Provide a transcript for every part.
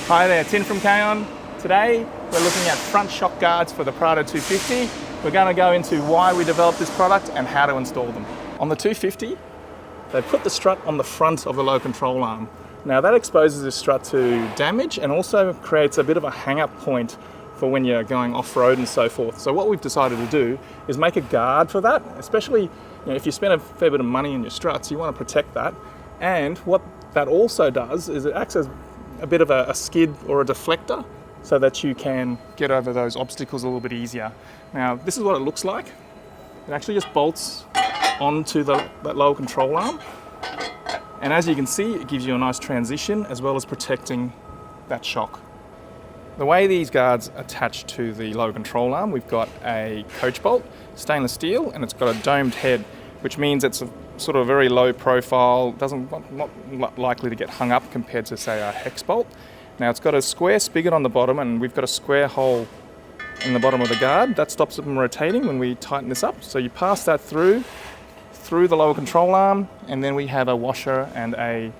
Hi there, Tin from Kaon. Today we're looking at front shock guards for the Prado 250. We're going to go into why we developed this product and how to install them. On the 250, they put the strut on the front of the low control arm. Now that exposes this strut to damage and also creates a bit of a hang-up point for when you're going off-road and so forth. So what we've decided to do is make a guard for that, especially if you spend a fair bit of money in your struts, you want to protect that. And what that also does is it acts as a bit of a skid or a deflector so that you can get over those obstacles a little bit easier. Now, this is what it looks like. It actually just bolts onto that lower control arm. And as you can see, it gives you a nice transition as well as protecting that shock. The way these guards attach to the lower control arm, we've got a coach bolt, stainless steel, and it's got a domed head, which means it's a sort of very low profile, not likely to get hung up compared to, say, a hex bolt. Now it's got a square spigot on the bottom and we've got a square hole in the bottom of the guard. That stops it from rotating when we tighten this up. So you pass that through the lower control arm, and then we have a washer and a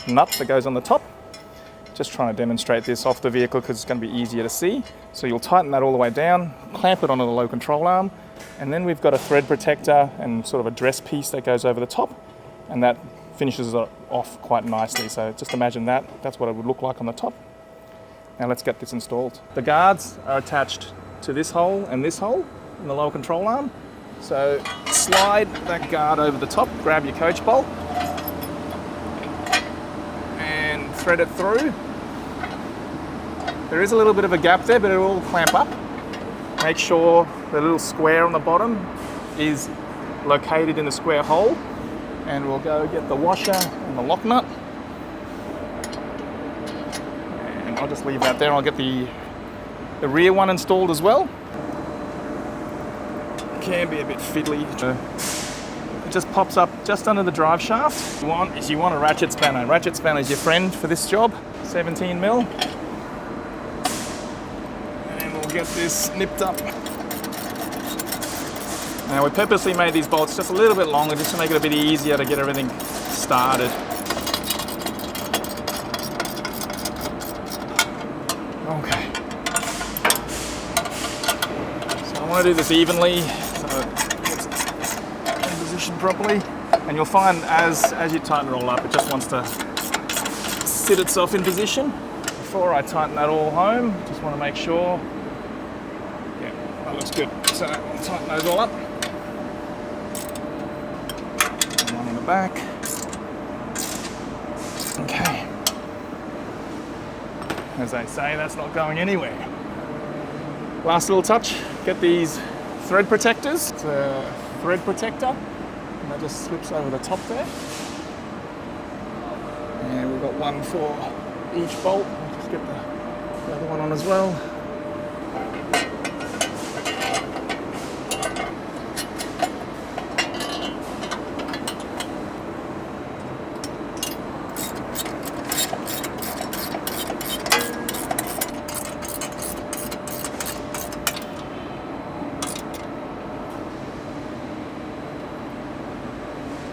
nut that goes on the top. Just trying to demonstrate this off the vehicle because it's going to be easier to see. So you'll tighten that all the way down, clamp it onto the low control arm, and then we've got a thread protector and sort of a dress piece that goes over the top, and that finishes it off quite nicely. So just imagine that's what it would look like on the top. Now let's get this installed. The guards are attached to this hole and this hole in the lower control arm. So slide that guard over the top, grab your coach bolt, and thread it through. There is a little bit of a gap there, but it will clamp up. Make sure the little square on the bottom is located in the square hole, and we'll go get the washer and the lock nut. And I'll just leave that there. I'll get the rear one installed as well. Can be a bit fiddly. It just pops up just under the drive shaft. What you want a ratchet spanner. Ratchet spanner is your friend for this job. 17mm. And we'll get this nipped up. Now we purposely made these bolts just a little bit longer just to make it a bit easier to get everything started. Okay. So I want to do this evenly so it gets in position properly. And you'll find as you tighten it all up, it just wants to sit itself in position. Before I tighten that all home, just want to make sure, yeah, that looks good. So I'll tighten those all up. One on the back. Okay. As they say, that's not going anywhere. Last little touch, get these thread protectors. It's a thread protector, and that just slips over the top there. And we've got one for each bolt. I'll just get the other one on as well.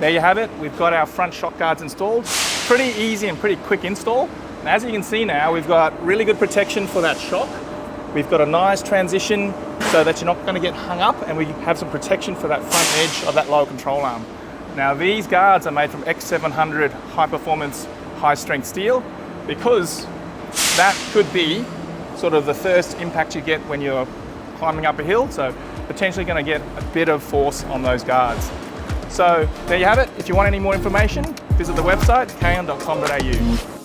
There you have it. We've got our front shock guards installed. Pretty easy and pretty quick install. And as you can see now, we've got really good protection for that shock. We've got a nice transition so that you're not going to get hung up, and we have some protection for that front edge of that lower control arm. Now these guards are made from X700 high performance, high strength steel, because that could be sort of the first impact you get when you're climbing up a hill. So potentially going to get a bit of force on those guards. So there you have it. If you want any more information, visit the website kaon.com.au.